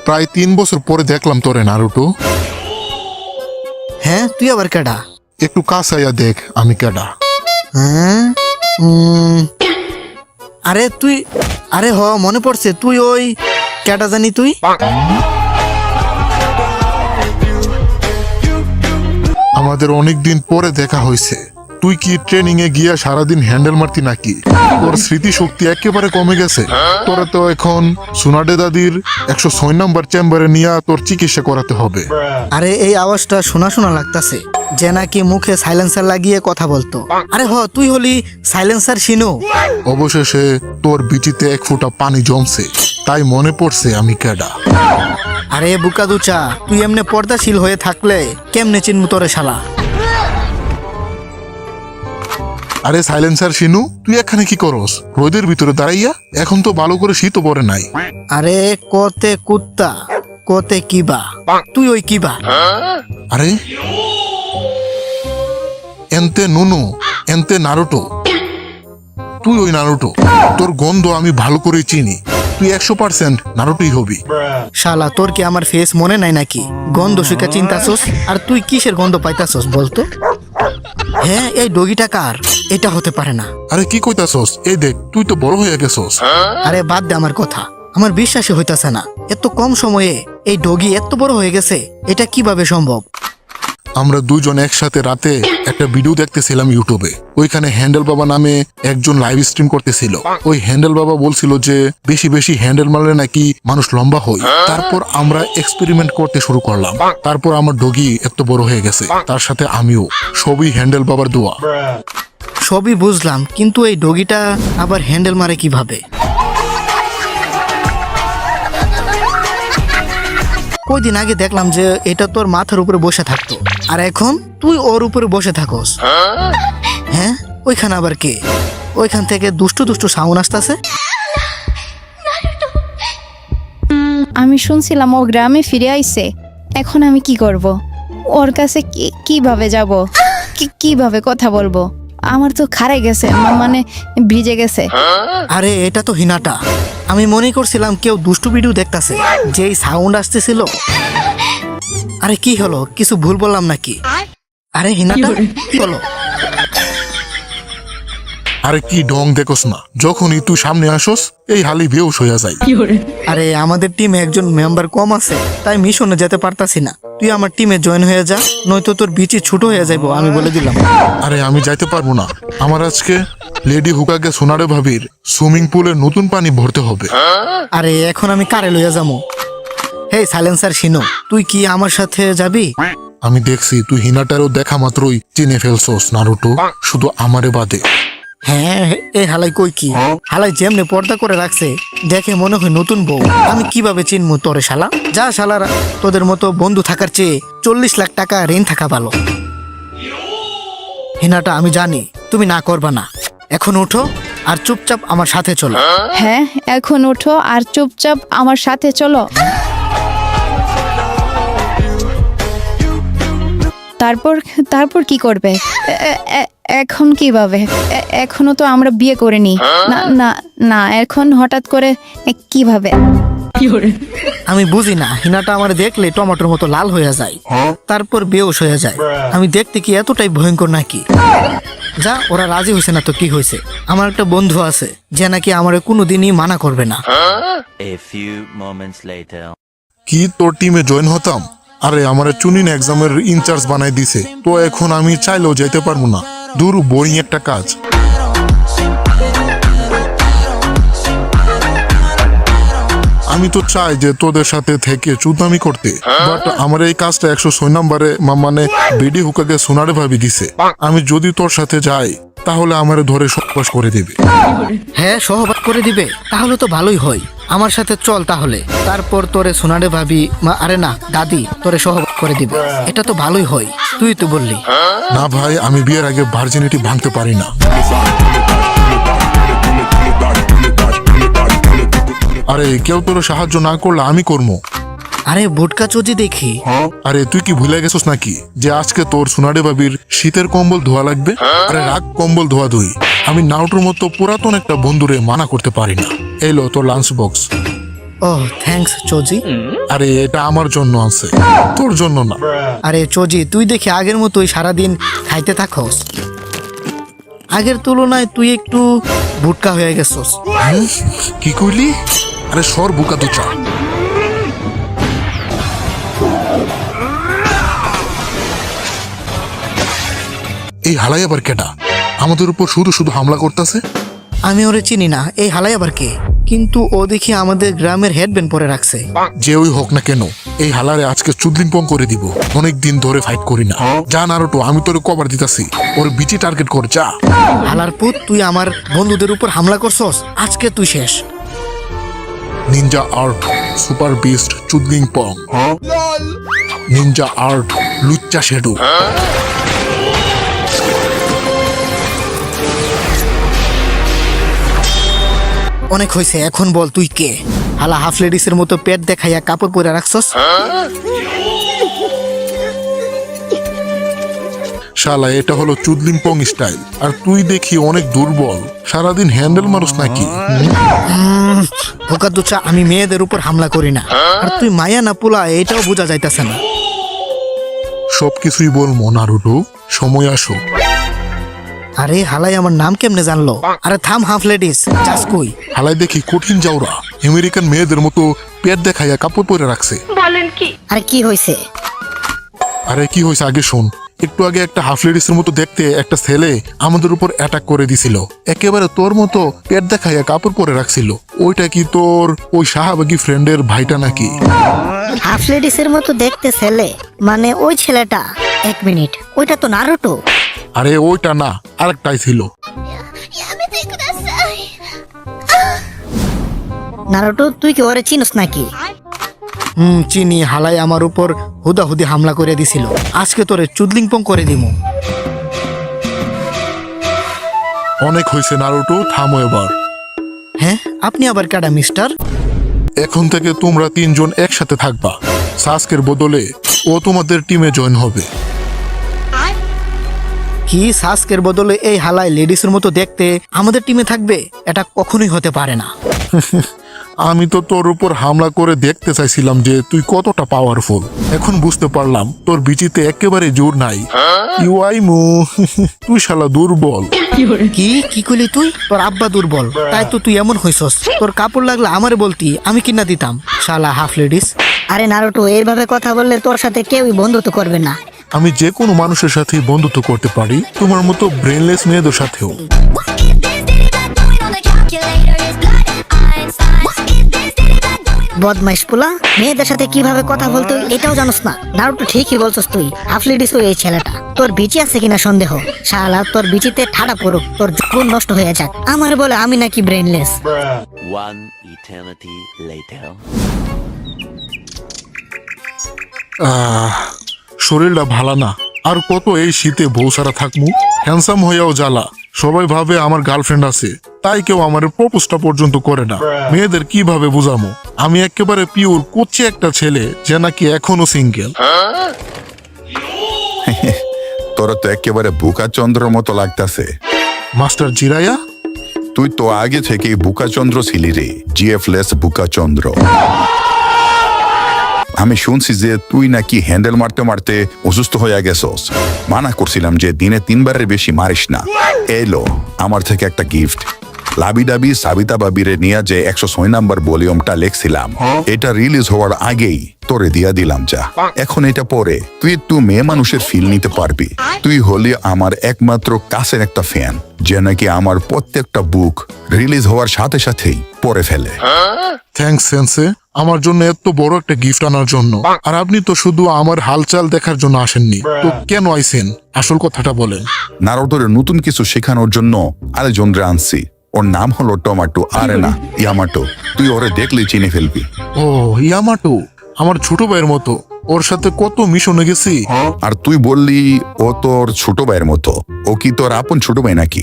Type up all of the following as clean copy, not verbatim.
প্রায় 3 বছর পরে দেখলাম তোরে নারুটো। হ্যাঁ, তুই আবার কেডা? একটু কাছাইয়া দেখ আমি কেডা। হ্যাঁ, আরে তুই, আরে মনে পড়ছে, তুই ওই কেডা জানি তুই? আমাদের অনেক দিন পরে দেখা হয়েছে। তুই কি ট্রেনিং এ গিয়া সারাদিন হ্যান্ডেল মারতি নাকি? তোর স্মৃতি শক্তি একেবারে কমে গেছে। তোরা তো এখন সুনাডে দাদির 106 নম্বর চেম্বারে নিয়ে তোর চিকিৎসা করাতে হবে। আরে এই আওয়াজটা শোনা শোনা লাগতাছে, যে নাকি মুখে সাইলেন্সার লাগিয়ে কথা বলতো। আরে তুই হলি সাইলেন্সার শিনু। অবশেষে তোর বিচিতে 1 ফোঁটা পানি জমছে, তাই মনে পড়ছে আমি কেডা। আরে বুকাদুচা, তুই এমনি পর্দাশীল হয়ে থাকলে কেমনে চিনমু তোরে শালা? আরে সাইলেন্সার শিনু, তুই এখানে কি করস রোদের ভিতরে দাঁড়াইয়া? এখন তো ভালো করে শীতও পড়ে নাই। আরে কোতে কুত্তা কোতে কিবা, তুই ওই কিবা? আরে এনতে নুনু, এনতে নারুটো, তুই ওই নারুটো। তোর গন্ধ আমি ভালো করে চিনি, তুই 100% নারুটোই হবি। শালা, তোর কি আমার ফেস মনে নাই নাকি? গন্ধ শুকা চিন্তাছস? আর তুই কিসের গন্ধ পাইতাছস বলতো? হ্যাঁ, এই ডগিটা কার? এটা হতে পারে না। আরে কি কইতাছস? এই দেখ, তুই তো বড় হয়ে গেছস। আরে বাদ দে আমার কথা, আমার বিশ্বাসই হইতাছে না। এত কম সময়ে এই ডগি এত বড় হয়ে গেছে, এটা কিভাবে সম্ভব? আমরা দুইজন একসাথে রাতে একটা ভিডিও দেখতেছিলাম ইউটিউবে। ওইখানে হ্যান্ডেল বাবা নামে একজন লাইভ স্ট্রিম করতেছিল। ওই হ্যান্ডেল বাবা বলছিল যে বেশি বেশি হ্যান্ডেল মারলে নাকি মানুষ লম্বা হয়। তারপর আমরা এক্সপেরিমেন্ট করতে শুরু করলাম। তারপর আমার ডগি এত বড় হয়ে গেছে, তার সাথে আমিও। সবই হ্যান্ডেল বাবার দোয়া। সবই বুঝলাম, কিন্তু এই ডগিটা আবার হ্যান্ডেল মারে কিভাবে? কয়দিন আগে দেখলাম যে এটা তোর মাথার উপরে বসে থাকতো, আর এখন তুই ওর উপরে বসে থাকস। হ্যাঁ, ওইখানে আবার কে? ওইখান থেকে দুষ্টু দুষ্টু সাউন্ড আসতেছে। আমি শুনছিলাম ও গ্রামে ফিরে আইছে। এখন আমি কি করব? ওর কাছে কিভাবে যাব? কিভাবে কথা বলবো? আমার তো খারাই গেছে, মানে ভিজে গেছে। আরে এটা তো হিনাটা। আমি মনে করছিলাম কেউ দুষ্টু ভিডিও দেখতাছে, যেই সাউন্ড আসতেছিল। আরে কি হলো, কিছু ভুল বললাম নাকি? আরে হিনাটা কি হলো? আরে কি ঢং দেখোস না? যখনই তুই সামনে আসস এই হালি বেউস হইয়া যায়। আরে আমাদের টিমে একজন মেম্বার কম আছে, তাই মিশনে যেতে পারতাছি না। তুই আমার টিমে জয়েন হয়ে যা, নয়তো তোর বিচি ছোট হয়ে যাইবো, আমি বলে দিলাম। আরে আমি যাইতে পারবো না। আমার আজকে লেডি হুকাকে সোনারে ভাবির সুইমিং পুলে নতুন পানি ভরতে হবে। আরে এখন আমি কারে লইয়া যাবো? হে সাইলেন্সার শিনো, তুই কি আমার সাথে যাবি? আমি দেখছি তুই হিনাটারও দেখা মাত্রই চিনে ফেলছস নারুটো, শুধু আমারে বাদে। হ্যাঁ, এই হালাই কই কি? হালাই যেমনে পর্দা করে রাখছে, দেখে মনে হয় নতুন বউ। আমি কিভাবে চিনমু তোরে শালা? যা শালারা, তোদের মতো বন্ধু থাকার চেয়ে 40 লাখ টাকা ঋণ থাকা ভালো। হিনাটা, আমি জানি তুমি না করবা না। এখন উঠো আর চুপচাপ আমার সাথে চলো। হ্যাঁ, এখন ওঠো আর চুপচাপ আমার সাথে চলো। তারপর কি করবে? এখন কিভাবে? এখনো তো আমরা বিয়ে করিনি। না না না, এখন হঠাৎ করে কিভাবে? আমি বুঝি না, হিনাটা আমার দেখলে টমেটোর মতো লাল হয়ে যায়, তারপর বেউস হয়ে যায়। আমি দেখতে কি এতটাই ভয়ঙ্কর নাকি? যা, ওরা রাজি হয়েছে না তো কি হয়েছে? আমার একটা বন্ধু আছে যে নাকি আমার কোনোদিনই মানা করবে না। A few moments later. কি তোর টিমে জয়েন হতাম? আরে আমার চুনিন এক্সামের ইনচার্জ বানাই দিছে, তো এখন আমি চাইলেও যেতে পারবো না। দূর, বোরিং একটা কাজ। আমি তো চাই যে তোদের সাথে থেকে চুদামি করতে, বাট আমার এই কাজটা 106 নম্বরে মানে বেডি হুকাকে সোনারে ভাবি দিছে। আমি যদি তোর সাথে যাই তাহলে আমারে ধরে সহবাস করে দেবে। হ্যাঁ, সহবাস করে দিবে? তাহলে তো ভালোই হয়। আমার সাথে চল তাহলে, তারপর তোরে সোনারে ভাবি আরে না দাদি তোরে সহবাস করে দিবে। এটা তো ভালোই হয়, তুই তো বললি। না ভাই, আমি বিয়ের আগে ভার্জিনিটি ভাঙতে পারি না। আরে কেউ তোর সাহায্য না করলে আমি করবো। আরে বুটকা চোজি দেখি। আরে তুই কি ভুলে গেছিস নাকি যে আজকে তোর সোনারে বাবির শীতের কম্বল ধোয়া লাগবে? আরে রাগ কম্বল ধোয়া ধুই। আমি নাউটোর মতো পুরাতন একটা বন্ধুরে মানা করতে পারি না। এলো তোর লাঞ্চ বক্স। ও থ্যাঙ্কস চোজি। আরে এটা আমার জন্য আছে, তোর জন্য না। আরে চোজি, তুই দেখি আগের মতোই সারাদিন খাইতে থাকস। আগের তুলনায় তুই একটু ভুটকা হয়ে গেছস। হুম? কি কইলি? আরে সর বুকা তো চা। এই হালাই আবার কেটা আমাদের উপর শুধু শুধু হামলা করতেছে? আমি ওরে চিনি না, এই হালাই আবার কে? কিন্তু ও দেখি আমাদের গ্রামের হেডব্যান্ড পরে রাখছে। যে ওই হোক না কেন, এই হালারে আজকে চুদলিং পং করে দিব। অনেক দিন ধরে ফাইট করি না। যা নারুটো, আমি তোরে কভার দিতাছি, ওর বিচি টার্গেট কর যা। হালার পুত, তুই আমার বন্ধুদের উপর হামলা করছস, আজকে তুই শেষ। নিনজা আর্ট সুপার বিস্ট চুদলিং পং, নিনজা আর্ট লুচ্চা শেডো। অনেক হয়েছে, এখন বল তুই কে? হালা হাফ লেডিসের মতো পেট দেখাইয়া কাপড় পরে রাখছস। শালা এটা হলো চুদলিং পং স্টাইল, আর তুই দেখি অনেক দুর্বল, সারাদিন হ্যান্ডেল মানুষ নাকি? ভোকা দুচা, আমি মেয়েদের উপর হামলা করি না। আর তুই মায়া না পোলা, এটাও বোঝা যাইতাছে না। সবকিছুই বলবো নারুটো, সময় আসো। আরে হালাই আমার নাম কেমনে জানলো? আরে থাম হাফ লেডিস, যাস কই? হালাই দেখি কঠিন যাওরা আমেরিকান মেয়েদের মতো পেট দেখাইয়া কাপড় পরে রাখছে। আর কি হয়েছে? আরে কি হয়েছে আগে শোন। একটু আগে একটা হাফ লেডিসের মতো দেখতে একটা ছেলে আমাদের উপর অ্যাটাক করে দিছিল, একেবারে তোর মতো পেট দেখাইয়া কাপড় পরে রাখছিল। ওইটা কি তোর ওই শাহবাগী ফ্রেন্ডের ভাইটা নাকি? হাফ লেডিসের মতো দেখতে ছেলে মানে ওই ছেলেটা? এক মিনিট, ওইটা তো নারুটো। আরে ওইটা না, আরেকটাই ছিল। নারুটো, তুই কি ওরে চিনস নাকি? চিনি। হালাই আমার উপর হুদাহুদি হামলা করে দিছিল, আজকে তোরে চুদলিং পং করে দিমু। অনেক হয়েছে নারুটো, থামো এবার। হ্যাঁ, আপনি আবার কাটা মিস্টার? এখন থেকে তোমরা তিনজন একসাথে থাকবা। সাস্কের বদলে ও তোমাদের টিমে জয়েন হবে। কি সাস্কের বদলে এই হালাই লেডিসের মতো দেখতে আমাদের টিমে থাকবে? এটা কখনোই হতে পারে না। আমি তো তোর উপর হামলা করে দেখতে চাইছিলাম যে তুই কতটা পাওয়ারফুল। এখন বুঝতে পারলাম তোর বিচিতে একেবারে জোর নাই। ইউআইমু তুই শালা দুর্বল। কি কি কইলি তুই? তোর আব্বা দুর্বল, তাই তো তুই এমন হইছস। তোর কাপড় লাগলে আমারে বলতি, আমি কিনা দিতাম। শালা হাফ লেডিস। আরে নারুটো, এইভাবে কথা বললে তোর সাথে কেউই বন্ধুত্ব করবে না। আমি যে কোনো মানুষের সাথে বন্ধুত্ব করতে পারি, তোমার মতো ব্রেনলেস মেয়েদের সাথেও। বদমাইশ পোলা, মেয়েদের সাথে কিভাবে কথা বলতে হয় এটাও জানোস না? নারুটো ঠিকই বলছস তুই, হাফ লেডিস ওই এই ছেলেটা। তোর বিচি আছে কিনা সন্দেহ। শালা তোর বিচিতে ঠাডা পড়ুক, তোর জীবন নষ্ট হয়ে যাক। আমার বলে আমি নাকি ব্রেনলেস। One eternity later. শরীরটা ভালো না, আর কত এই শীতে বউ সারা থাকমু। হ্যান্ডসাম হইয়াও জ্বালা। সবাই ভাবে আমার গার্লফ্রেন্ড আছে, তাই কেউ আমার প্রপোজটা পর্যন্ত করে না। মেয়েদের কিভাবে বুঝামো আমি একেবারে পিওর কোচে একটা ছেলে যে নাকি এখনো সিঙ্গেল। তোরা তো একেবারে বুকাচন্দ্রের মতো লাগতাছে। মাস্টার জিরাইয়া, তুই তো আগে থেকেই বুকাচন্দ্র ছিলি রে, জিএফলেস বুকাচন্দ্র। আমি শুনছি যে তুই নাকি হ্যান্ডেল মারতে মারতে অসুস্থ হয়ে গেছস। মানা করছিলাম যে দিনে 3 বারের বেশি মারিস না। এলো আমার থেকে একটা গিফট। লাবি ডাবি সাবিতা বাবিরে নিয়ে যে 106 নাম্বার ভলিউমটা লেখছিলাম, এটা রিলিজ হওয়ার আগেই তোরে দিয়া দিলাম। যা, এখন এটা পরে তুই একটু মেয়ে মানুষের ফিল নিতে পারবি। তুই হলি আমার একমাত্র কাছের একটা ফ্যান, যে নাকি আমার প্রত্যেকটা বুক রিলিজ হওয়ার সাথে সাথেই পড়ে ফেলে। থ্যাঙ্কস সেন্সে, আমার জন্য এত বড় একটা গিফট আনার জন্য। আর আপনি তো শুধু আমার হালচাল দেখার জন্য আসেননি, তো কেন আইছেন? আসল কথাটা বলেন। নারুটোরে নতুন কিছু শেখানোর জন্য আরেকজনরে আনছি। ওর নাম হলো টমাটো, আরে না ইয়ামাটো। তুই ওরে দেখলেই চিনে ফেলবি। ও ইয়ামাটো, আমার ছোট ভাইয়ের মতো। ওর সাথে কত মিশনে গেছি। আর তুই বললি ও তোর ছোট ভাইয়ের মতো। ও কি তোর আপন ছোট ভাই নাকি?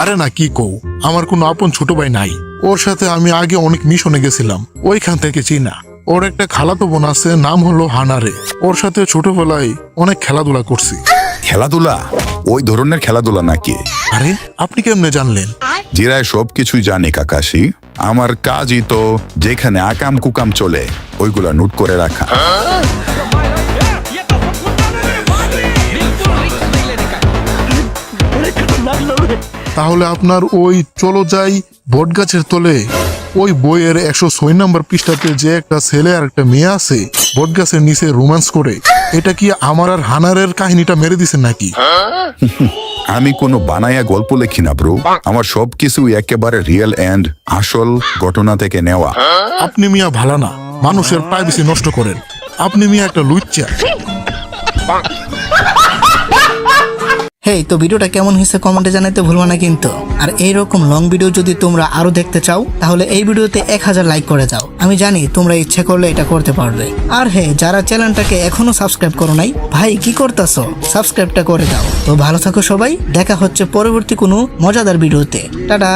আরে না, কি কও, আমার কোনো আপন ছোট ভাই নাই। ওর সাথে আমি আগে অনেক মিশনে গেছিলাম, ওইখান থেকে চিনা। ওর একটা খালাতো বোন আছে, নাম হলো হানারে। ওর সাথে ছোটবেলায় অনেক খেলাধুলা করছি। খেলাধুলা? ওই ধরনের খেলাধুলা নাকি? আরে আপনি কেমনে জানলেন? জিরায় সবকিছুই জানি কাকাশি। আমার কাজই তো যেখানে আকাম কুকাম চলে ওইগুলা নোট করে রাখা। তাহলে আপনার ওই চলো যাই বটগাছের তলে ওই বইয়ের 106 নম্বর পৃষ্ঠাতে যে একটা ছেলে আর একটা মেয়ে আছে বটগাছের নিচে রোম্যান্স করে, এটা কি আমার আর হানারের কাহিনীটা মেরে দিছেন নাকি? আমি কোনো বানায়া গল্প লেখি না ব্রো, আমার সবকিছু একেবারে রিয়েল এন্ড আসল ঘটনা থেকে নেওয়া। আপনি মিয়া ভালা না, মানুষের প্রাইভেসি নষ্ট করেন। আপনি মিয়া একটা লুচ্চা। হেই, তো ভিডিওটা কেমন হয়েছে কমেন্টে জানাতে ভুলবা না কিন্তু। আর এইরকম লং ভিডিও যদি তোমরা আরো দেখতে চাও তাহলে এই ভিডিওতে 1000 লাইক করে দাও। আমি জানি তোমরা ইচ্ছে করলে এটা করতে পারবে। আর হ্যাঁ, যারা চ্যানেলটাকে এখনো সাবস্ক্রাইব করো নাই, ভাই কি করতেছো, সাবস্ক্রাইবটা করে দাও। তো ভালো থাকো সবাই, দেখা হচ্ছে পরবর্তী কোনো মজাদার ভিডিওতে। টাটা।